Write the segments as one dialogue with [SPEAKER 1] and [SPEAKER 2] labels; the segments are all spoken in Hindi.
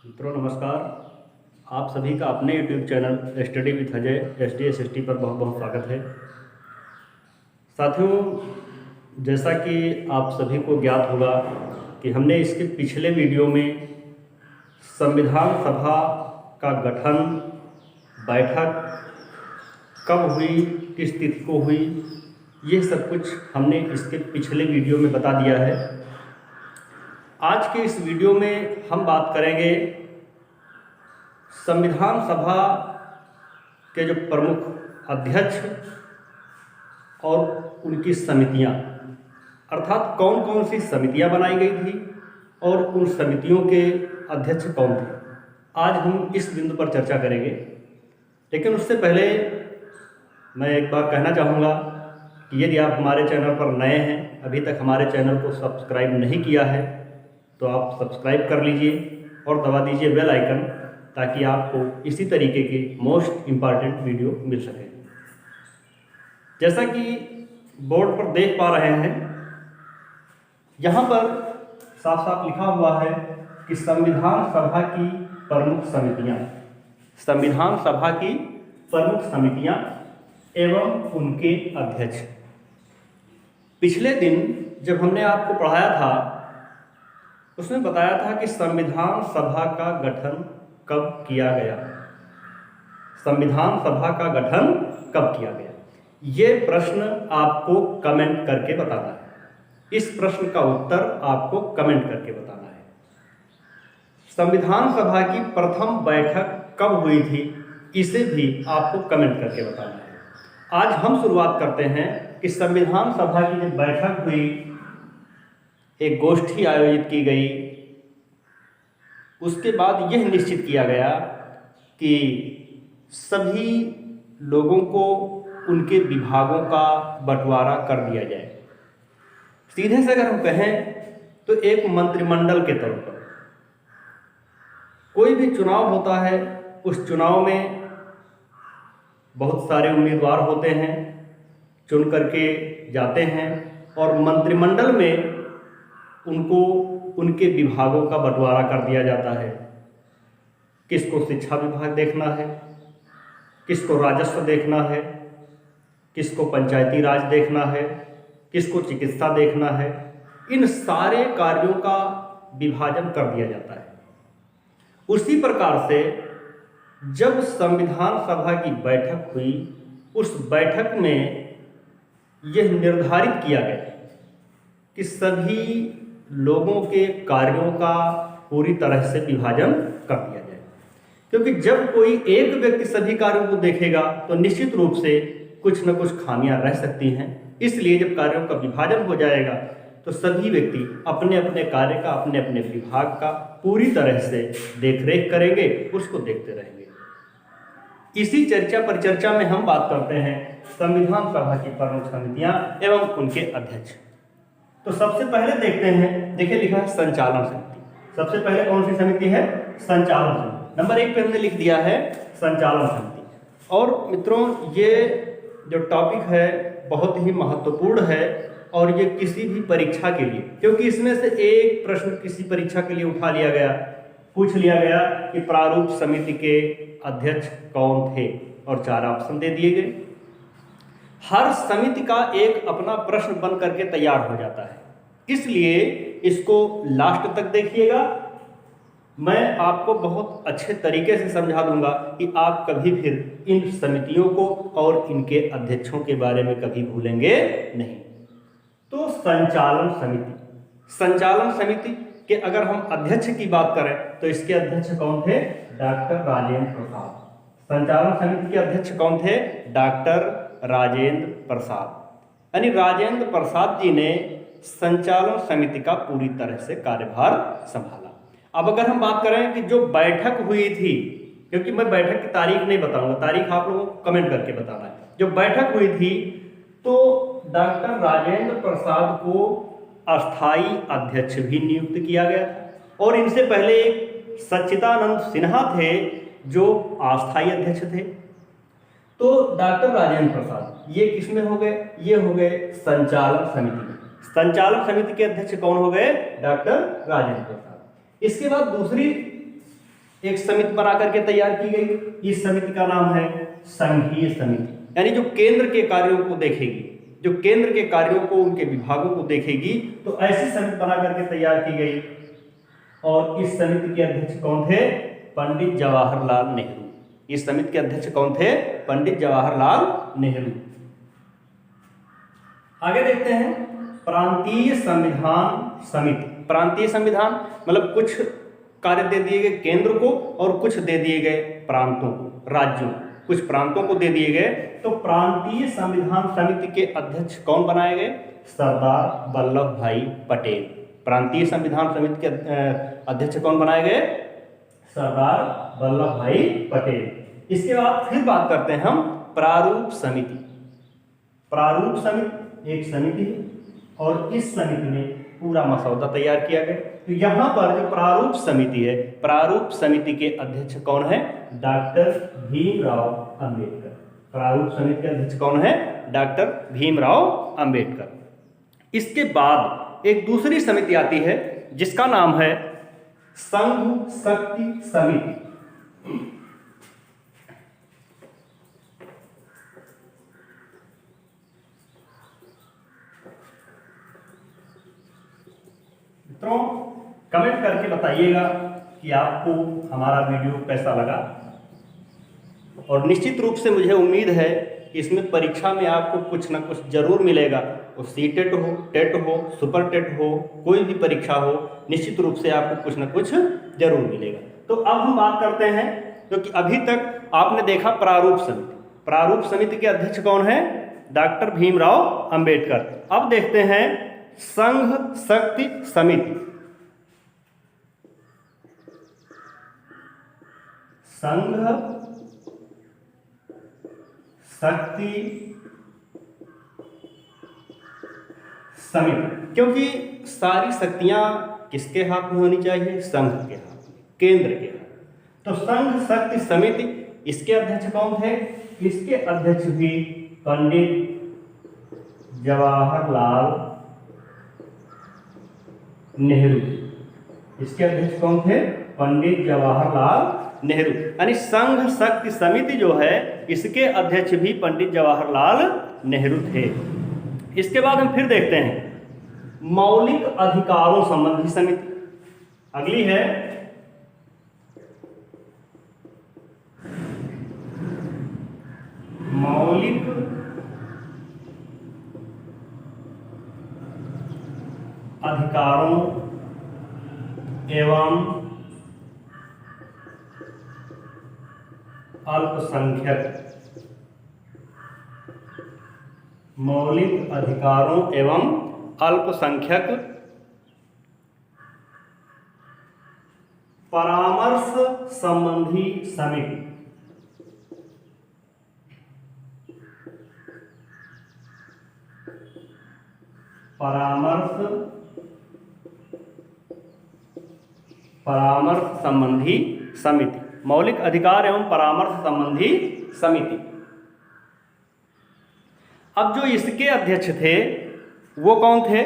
[SPEAKER 1] मित्रों नमस्कार। आप सभी का अपने YouTube channel study with Ajay SDSST पर बहुत बहुत स्वागत है। साथियों, जैसा कि आप सभी को ज्ञात होगा कि हमने इसके पिछले वीडियो में संविधान सभा का गठन, बैठक कब हुई, किस तिथि को हुई, ये सब कुछ हमने इसके पिछले वीडियो में बता दिया है। आज के इस वीडियो में हम बात करेंगे संविधान सभा के जो प्रमुख अध्यक्ष और उनकी समितियां, अर्थात कौन कौन सी समितियां बनाई गई थी और उन समितियों के अध्यक्ष कौन थे। आज हम इस बिंदु पर चर्चा करेंगे, लेकिन उससे पहले मैं एक बार कहना चाहूँगा कि यदि आप हमारे चैनल पर नए हैं, अभी तक हमारे चैनल को सब्सक्राइब नहीं किया है, तो आप सब्सक्राइब कर लीजिए और दबा दीजिए बेल आइकन, ताकि आपको इसी तरीके के मोस्ट इम्पॉर्टेंट वीडियो मिल सके। जैसा कि बोर्ड पर देख पा रहे हैं, यहाँ पर साफ साफ लिखा हुआ है कि संविधान सभा की प्रमुख समितियाँ, संविधान सभा की प्रमुख समितियाँ एवं उनके अध्यक्ष। पिछले दिन जब हमने आपको पढ़ाया था, उसमें बताया था कि संविधान सभा का गठन कब किया गया। संविधान सभा का गठन कब किया गया, ये प्रश्न आपको कमेंट करके बताना है। इस प्रश्न का उत्तर आपको कमेंट करके बताना है। संविधान सभा की प्रथम बैठक कब हुई थी, इसे भी आपको कमेंट करके बताना है। आज हम शुरुआत करते हैं कि संविधान सभा की जब बैठक हुई, एक गोष्ठी आयोजित की गई, उसके बाद यह निश्चित किया गया कि सभी लोगों को उनके विभागों का बंटवारा कर दिया जाए। सीधे से अगर हम कहें तो एक मंत्रिमंडल के तौर पर कोई भी चुनाव होता है, उस चुनाव में बहुत सारे उम्मीदवार होते हैं, चुन करके जाते हैं और मंत्रिमंडल में उनको उनके विभागों का बंटवारा कर दिया जाता है। किसको शिक्षा विभाग देखना है, किसको राजस्व देखना है, किसको पंचायती राज देखना है, किसको चिकित्सा देखना है। इन सारे कार्यों का विभाजन कर दिया जाता है। उसी प्रकार से जब संविधान सभा की बैठक हुई, उस बैठक में यह निर्धारित किया गया कि सभी लोगों के कार्यों का पूरी तरह से विभाजन कर दिया जाए, क्योंकि जब कोई एक व्यक्ति सभी कार्यों को देखेगा तो निश्चित रूप से कुछ न कुछ खामियां रह सकती हैं। इसलिए जब कार्यों का विभाजन हो जाएगा तो सभी व्यक्ति अपने अपने कार्य का, अपने अपने विभाग का पूरी तरह से देखरेख करेंगे, उसको देखते रहेंगे। इसी चर्चा परिचर्चा में हम बात करते हैं संविधान सभा की प्रमुख समितियां एवं उनके अध्यक्ष। तो सबसे पहले देखते हैं, देखिए लिखा है संचालन समिति। सबसे पहले कौन सी समिति है? संचालन समिति। नंबर 1 पे हमने लिख दिया है संचालन समिति। और मित्रों, ये जो टॉपिक है बहुत ही महत्वपूर्ण है और ये किसी भी परीक्षा के लिए, क्योंकि इसमें से एक प्रश्न किसी परीक्षा के लिए उठा लिया गया, पूछ लिया गया कि प्रारूप समिति के अध्यक्ष कौन थे, और 4 ऑप्शन दे दिए गए। हर समिति का एक अपना प्रश्न बन करके तैयार हो जाता है, इसलिए इसको लास्ट तक देखिएगा। मैं आपको बहुत अच्छे तरीके से समझा दूंगा कि आप कभी फिर इन समितियों को और इनके अध्यक्षों के बारे में कभी भूलेंगे नहीं। तो संचालन समिति, संचालन समिति के अगर हम अध्यक्ष की बात करें तो इसके अध्यक्ष कौन थे? डॉक्टर राजेंद्र प्रसाद। संचालन समिति के अध्यक्ष कौन थे? डॉक्टर राजेंद्र प्रसाद। यानी राजेंद्र प्रसाद जी ने संचालन समिति का पूरी तरह से कार्यभार संभाला। अब अगर हम बात करें कि जो बैठक हुई थी, क्योंकि मैं बैठक की तारीख नहीं बताऊंगा, तारीख आप लोगों को कमेंट करके बताना है। जो बैठक हुई थी तो डॉक्टर राजेंद्र प्रसाद को अस्थाई अध्यक्ष भी नियुक्त किया गया था, और इनसे पहले एक सच्चिदानंद सिन्हा थे जो अस्थाई अध्यक्ष थे। तो डॉक्टर राजेंद्र प्रसाद ये किसमें हो गए? ये हो गए संचालन समिति में। संचालन समिति के अध्यक्ष कौन हो गए? डॉक्टर राजेंद्र प्रसाद। इसके बाद दूसरी एक समिति बना करके तैयार की गई। इस समिति का नाम है संघीय समिति, यानी जो केंद्र के कार्यों को देखेगी, जो केंद्र के कार्यों को, उनके विभागों को देखेगी, तो ऐसी समिति बना करके तैयार की गई। और इस समिति के अध्यक्ष कौन थे? पंडित जवाहरलाल नेहरू। इस समिति के अध्यक्ष कौन थे? पंडित जवाहरलाल नेहरू। आगे देखते हैं प्रांतीय संविधान समिति। प्रांतीय संविधान मतलब कुछ कार्य दे दिए गए केंद्र को और कुछ दे दिए गए प्रांतों को, राज्यों, कुछ प्रांतों को दे दिए गए। तो प्रांतीय संविधान समिति के अध्यक्ष कौन बनाए गए? सरदार वल्लभ भाई पटेल। प्रांतीय संविधान समिति के अध्यक्ष कौन बनाए गए? सरदार वल्लभ भाई पटेल। इसके बाद फिर बात करते हैं हम प्रारूप समिति। प्रारूप समिति एक समिति है और इस समिति में पूरा मसौदा तैयार किया गया। तो यहाँ पर जो प्रारूप समिति है, प्रारूप समिति के अध्यक्ष कौन है? डॉक्टर भीमराव अंबेडकर। प्रारूप समिति के अध्यक्ष कौन है? डॉक्टर भीमराव अंबेडकर। इसके बाद एक दूसरी समिति आती है जिसका नाम है संघ शक्ति समिति। मित्रों, कमेंट करके बताइएगा कि आपको हमारा वीडियो कैसा लगा। और निश्चित रूप से मुझे उम्मीद है कि इसमें परीक्षा में आपको कुछ ना कुछ जरूर मिलेगा। वो सीटेट हो, टेट हो, सुपर टेट हो, कोई भी परीक्षा हो, निश्चित रूप से आपको कुछ ना कुछ जरूर मिलेगा। तो अब हम बात करते हैं, क्योंकि अभी तक आपने देखा प्रारूप समिति। प्रारूप समिति के अध्यक्ष कौन है? डॉक्टर भीमराव अंबेडकर। अब देखते हैं संघ शक्ति समिति। संघ शक्ति समिति, क्योंकि सारी शक्तियां किसके हाथ में होनी चाहिए? संघ के हाथ में, केंद्र के हाथ। तो संघ शक्ति समिति, इसके अध्यक्ष कौन थे? इसके अध्यक्ष भी पंडित जवाहरलाल नेहरू। इसके अध्यक्ष कौन थे? पंडित जवाहरलाल नेहरू। यानी संघ शक्ति समिति जो है, इसके अध्यक्ष भी पंडित जवाहरलाल नेहरू थे। इसके बाद हम फिर देखते हैं मौलिक अधिकारों संबंधी समिति। अगली है मौलिक अधिकारों एवं अल्पसंख्यक। मौलिक अधिकारों एवं अल्पसंख्यक परामर्श संबंधी समिति। परामर्श संबंधी समिति, मौलिक अधिकार एवं परामर्श संबंधी समिति। अब जो इसके अध्यक्ष थे वो कौन थे?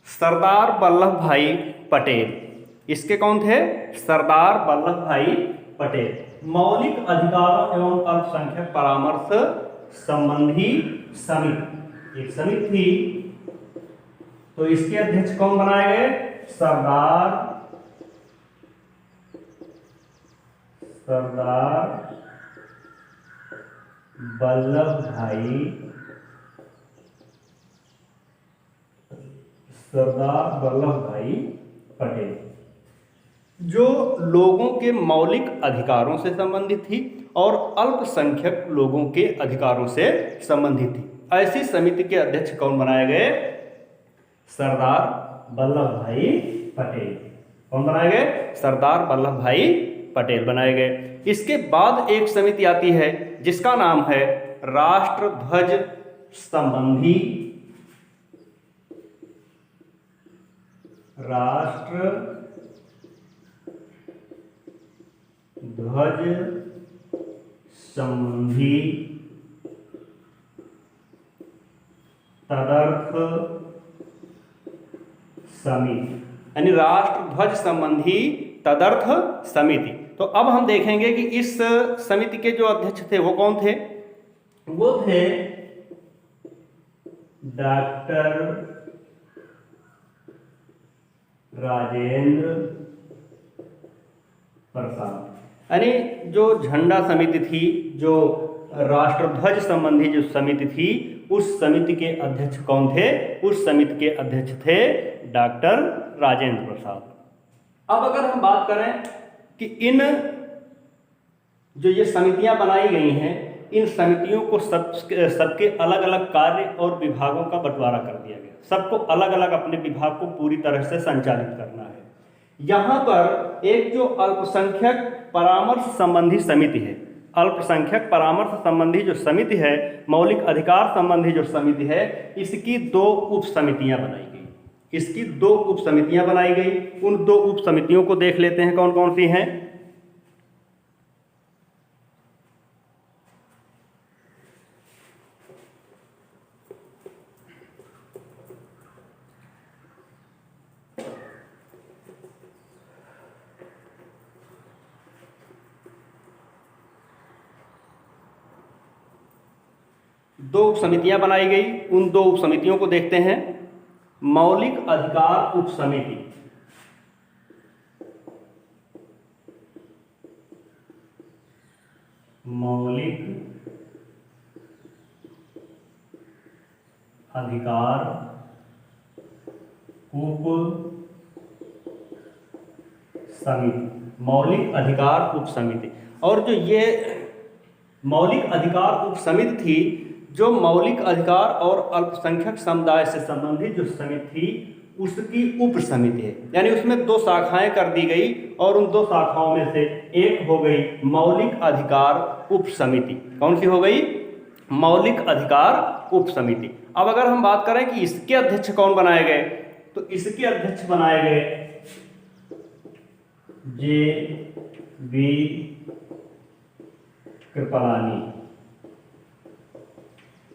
[SPEAKER 1] सरदार वल्लभ भाई पटेल। इसके कौन थे? सरदार वल्लभ भाई पटेल। मौलिक अधिकारों एवं अल्पसंख्यक परामर्श संबंधी समिति एक समिति थी। तो इसके अध्यक्ष कौन बनाए गए? सरदार वल्लभ भाई पटेल, जो लोगों के मौलिक अधिकारों से संबंधित थी और अल्पसंख्यक लोगों के अधिकारों से संबंधित थी। ऐसी समिति के अध्यक्ष कौन बनाए गए? सरदार वल्लभ भाई पटेल। कौन बनाए गए? सरदार वल्लभ भाई पटेल बनाए गए। इसके बाद एक समिति आती है जिसका नाम है राष्ट्रध्वज संबंधी तदर्थ समिति। यानी राष्ट्र ध्वज संबंधी तदर्थ समिति। तो अब हम देखेंगे कि इस समिति के जो अध्यक्ष थे वो कौन थे। वो थे डॉक्टर राजेंद्र प्रसाद। यानी जो झंडा समिति थी, जो राष्ट्रध्वज संबंधी जो समिति थी, उस समिति के अध्यक्ष कौन थे। उस समिति के अध्यक्ष थे डॉक्टर राजेंद्र प्रसाद। अब अगर हम बात करें कि इन जो ये समितियां बनाई गई हैं, इन समितियों को सबके अलग अलग कार्य और विभागों का बंटवारा कर दिया गया। सबको अलग अलग अपने विभाग को पूरी तरह से संचालित करना है। यहाँ पर एक जो अल्पसंख्यक परामर्श संबंधी समिति है, अल्पसंख्यक परामर्श संबंधी जो समिति है, मौलिक अधिकार संबंधी जो समिति है, इसकी 2 उप समितियां बनाई गई। इसकी 2 उप समितियां बनाई गई। उन 2 उप समितियों को देख लेते हैं कौन कौन सी हैं। दो उप समितियां बनाई गई। उन 2 उप समितियों को देखते हैं। मौलिक अधिकार उप समिति, मौलिक अधिकार उप समिति, मौलिक अधिकार उप समिति। और जो ये मौलिक अधिकार उप समिति थी, जो मौलिक अधिकार और अल्पसंख्यक समुदाय से संबंधित जो समिति थी, उसकी उप समिति है। यानी उसमें 2 शाखाएं कर दी गई और उन 2 शाखाओं में से एक हो गई मौलिक अधिकार उप समिति। कौन सी हो गई। मौलिक अधिकार उप समिति। अब अगर हम बात करें कि इसके अध्यक्ष कौन बनाए गए, तो इसके अध्यक्ष बनाए गए J.B. कृपलानी।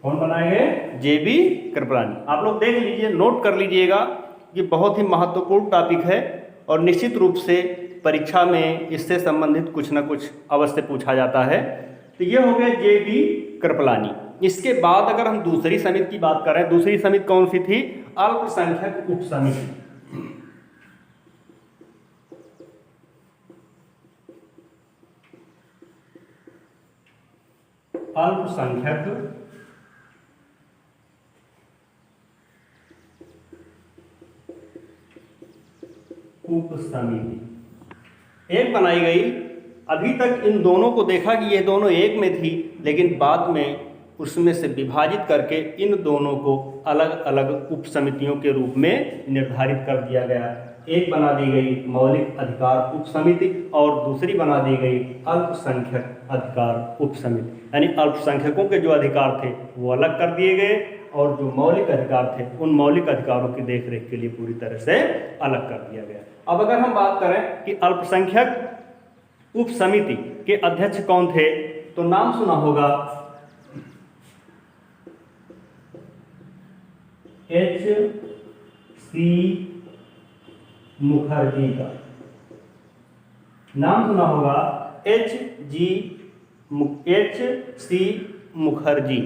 [SPEAKER 1] कौन बनाए गए। J.B. कृपलानी। आप लोग देख लीजिए, नोट कर लीजिएगा, ये बहुत ही महत्वपूर्ण टॉपिक है और निश्चित रूप से परीक्षा में इससे संबंधित कुछ ना कुछ अवश्य पूछा जाता है। तो ये हो गए J.B. कृपलानी। इसके बाद अगर हम दूसरी समिति की बात करें, दूसरी समिति कौन सी थी। अल्पसंख्यक उप समिति। अल्पसंख्यक उप समिति एक बनाई गई। अभी तक इन दोनों को देखा कि ये दोनों एक में थी, लेकिन बाद में उसमें से विभाजित करके इन दोनों को अलग अलग उप समितियों के रूप में निर्धारित कर दिया गया। एक बना दी गई मौलिक अधिकार उप समिति और दूसरी बना दी गई अल्पसंख्यक अधिकार उप समिति। यानी अल्पसंख्यकों के जो अधिकार थे वो अलग कर दिए गए और जो मौलिक अधिकार थे उन मौलिक अधिकारों की देखरेख के लिए पूरी तरह से अलग कर दिया गया। अब अगर हम बात करें कि अल्पसंख्यक उप समिति के अध्यक्ष कौन थे, तो नाम सुना होगा H.C. मुखर्जी का। नाम सुना होगा H.C. मुखर्जी।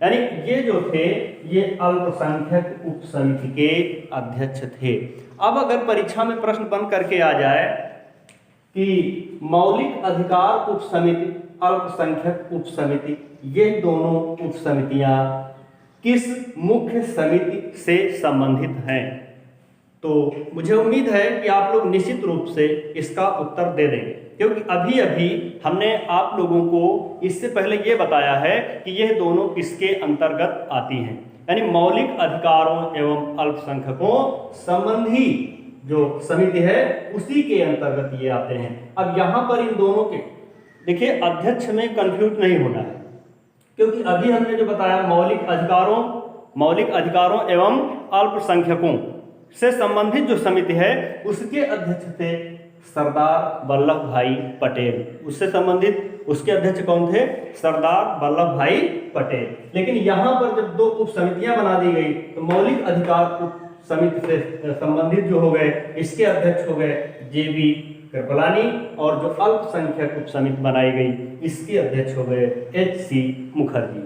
[SPEAKER 1] यानी ये जो थे ये अल्पसंख्यक उप समिति के अध्यक्ष थे। अब अगर परीक्षा में प्रश्न बन करके आ जाए कि मौलिक अधिकार उप समिति, अल्पसंख्यक उप समिति, ये दोनों उप समितियां किस मुख्य समिति से संबंधित हैं, तो मुझे उम्मीद है कि आप लोग निश्चित रूप से इसका उत्तर दे देंगे, क्योंकि अभी अभी हमने आप लोगों को इससे पहले ये बताया है कि यह दोनों किसके अंतर्गत आती हैं। यानी मौलिक अधिकारों एवं अल्पसंख्यकों संबंधी जो समिति है उसी के अंतर्गत ये आते हैं। अब यहाँ पर इन दोनों के देखिए अध्यक्ष में कंफ्यूज नहीं होना है, क्योंकि अभी हमने जो बताया मौलिक अधिकारों एवं अल्पसंख्यकों से संबंधित जो समिति है उसके अध्यक्ष थे सरदार वल्लभ भाई पटेल। उससे संबंधित उसके अध्यक्ष कौन थे, सरदार वल्लभ भाई पटेल। लेकिन यहाँ पर जब 2 उप समितियां बना दी गई तो मौलिक अधिकार उप समिति से संबंधित जो हो गए, इसके अध्यक्ष हो गए JB कृपलानी, और जो अल्पसंख्यक उप समिति बनाई गई इसके अध्यक्ष हो गए HC मुखर्जी।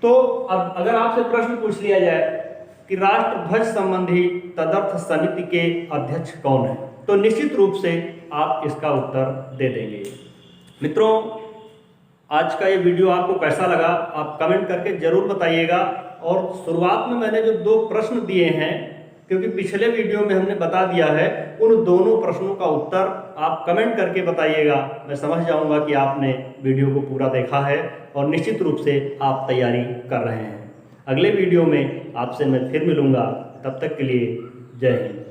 [SPEAKER 1] तो अब अगर आपसे प्रश्न पूछ लिया जाए कि राष्ट्रध्वज संबंधी तदर्थ समिति के अध्यक्ष कौन है, तो निश्चित रूप से आप इसका उत्तर दे देंगे। मित्रों, आज का ये वीडियो आपको कैसा लगा आप कमेंट करके जरूर बताइएगा। और शुरुआत में मैंने जो 2 प्रश्न दिए हैं, क्योंकि पिछले वीडियो में हमने बता दिया है, उन दोनों प्रश्नों का उत्तर आप कमेंट करके बताइएगा। मैं समझ जाऊंगा कि आपने वीडियो को पूरा देखा है और निश्चित रूप से आप तैयारी कर रहे हैं। अगले वीडियो में आपसे मैं फिर मिलूंगा, तब तक के लिए जय हिंद।